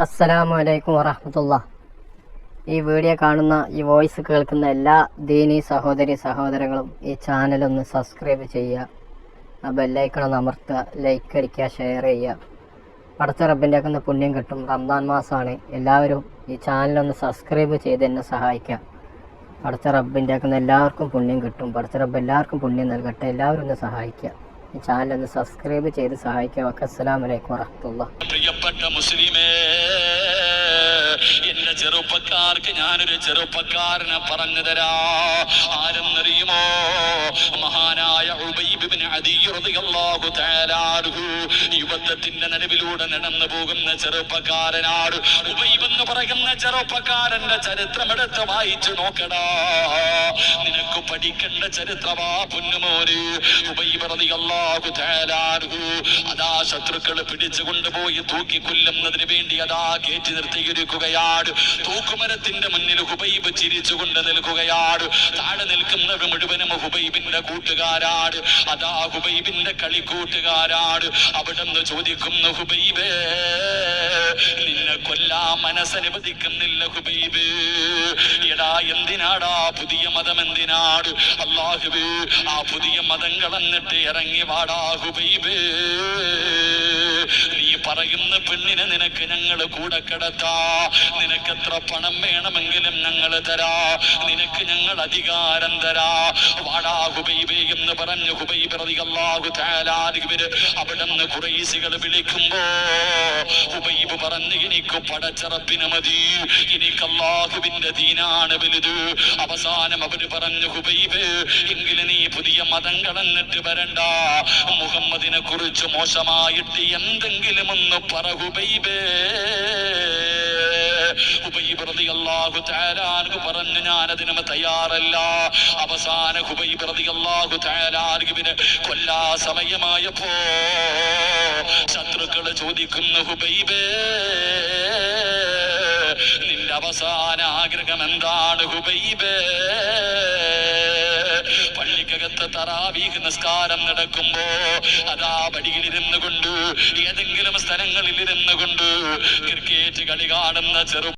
അസ്സലാമു അലൈക്കും വറഹ്മത്തുള്ളാഹി. ഈ വീഡിയോ കാണുന്ന, ഈ വോയിസ് കേൾക്കുന്ന എല്ലാ ദീനീ സഹോദരങ്ങളും ഈ ചാനലൊന്ന് സബ്സ്ക്രൈബ് ചെയ്യുക, ആ ബെല്ലൈക്കൺ അമർത്തുക, ലൈക്ക് അടിക്കുക, ഷെയർ ചെയ്യുക. പടച്ച റബ്ബിൻ്റെ ഒക്കെ പുണ്യം കിട്ടും. റംദാൻ മാസമാണ്. എല്ലാവരും ഈ ചാനലൊന്ന് സബ്സ്ക്രൈബ് ചെയ്ത് എന്നെ സഹായിക്കുക. പടച്ച റബ്ബിൻ്റെ ഒക്കെ എല്ലാവർക്കും പുണ്യം കിട്ടും. പടച്ച റബ്ബ് എല്ലാവർക്കും പുണ്യം നൽകട്ടെ. എല്ലാവരും ഒന്ന് സഹായിക്കുക. ഈ ചാനലൊന്ന് സബ്സ്ക്രൈബ് ചെയ്ത് സഹായിക്കുക. അസ്സലാമു അലൈക്കും വറഹ്മത്തുള്ളാഹി. പ്രിയപ്പെട്ട മുസ്ലിമേ, എന്റെ ചെറുപ്പക്കാർക്ക് ഞാനൊരു ചെറുപ്പക്കാരനെ പറഞ്ഞു തരാ. ആരെന്നറിയുമോ? മഹാനായ ഉബൈബ് ഇബ്നു അദീ റളിയല്ലാഹു തആല അൻഹു. യുവത്വത്തിന്റെ നടുവിലൂടെ നടന്നു പോകുന്ന ചെറുപ്പക്കാരനാണ് ഉബൈബ് എന്ന് പറയുന്ന ചെറുപ്പക്കാരന്റെ ചരിത്രം എടുത്ത് വായിച്ചു നോക്കടാ. നിനക്ക് പഠിക്കേണ്ട ചരിത്രമാ പൊന്നുമോന്. ഉബൈബ് റളിയല്ലാഹു തആല അൻഹു അതാ ശത്രുക്കൾ പിടിച്ചു കൊണ്ടുപോയി തൂക്കിക്കൊല്ലുന്നതിന് വേണ്ടി അതാ കയറ്റി നിർത്തിയിരിക്കുകയാണ്. തൂക്കുമരത്തിന്റെ മുന്നിൽ ഹുബൈബ് ചിരിച്ചുകൊണ്ട് നിൽക്കുകയാണ്. താഴെ നിൽക്കുന്നവർ മുഴുവനും ഹുബൈബിന്റെ കൂട്ടുകാരാണ്. അതാ ഹുബൈബിന്റെ കളിക്കൂട്ടുകാരാണ്. അവിടെന്ന് ചോദിക്കുന്നു, ഹുബൈബേ, നിന്നെ കൊല്ലാൻ മനസ്സനുവദിക്കുന്നില്ല ഹുബൈബ്. എടാ, എന്തിനാടാ പുതിയ മതം? എന്തിനാട്? അല്ലാഹുവേ, ആ പുതിയ മതം കളഞ്ഞിട്ട് ഇറങ്ങി വാടാ ഹുബൈബേ. നീ പറയുന്ന പെണ്ണിനെ നിനക്ക് ഞങ്ങൾ കൂടെ കിടത്താ. നിനക്ക് എത്ര പണം വേണമെങ്കിലും ഞങ്ങൾ തരാ. നിനക്ക് ഞങ്ങൾ അധികാരം തരാ. വാടാ ഹുബൈബേ എന്ന് പറഞ്ഞു ഹുബൈബ് റളിയല്ലാഹു തആല അൻഹു അവിടുന്ന് ഖുറൈശികൾ വിളിക്കുമ്പോ ഹുബൈബ് പറഞ്ഞു, എനിക്ക് പടച്ചറപ്പിന് മതി, എനിക്ക് അല്ലാഹുവിന്റെ ദീനാണ് വലുത്. അവസാനം അവര് പറഞ്ഞു, ഹുബൈബ്, എങ്കിലും നീ പുതിയ മതം കളഞ്ഞിട്ട് വരണ്ട. മുഹമ്മദിനെ കുറിച്ച് മോശമായിട്ട് എന്തെങ്കിലും ഒന്ന് പറ ഹുബൈബേ. ഹുബൈബ് റളിയല്ലാഹു തആല അൻഹു പറഞ്ഞു, ഞാനതിന് തയ്യാറല്ല. അവസാന ഹുബൈബ് റളിയല്ലാഹു തആല അൻഹുവിനെ കൊല്ലാ സമയമായപ്പോ ശത്രുക്കൾ ചോദിക്കുന്നു, ഹുബൈബേ, നിന്റെ അവസാന ആഗ്രഹം എന്താണ് ഹുബൈബേ? പള്ളിക്കകത്ത് തറാവീഹ് നിസ്കാരം നടക്കുമ്പോ അതാ വടിയിലിരുന്നു കൊണ്ട്, ഏതെങ്കിലും സ്ഥലങ്ങളിൽ ഇരുന്നു കൊണ്ട് ക്രിക്കറ്റ് കളി കാണുന്ന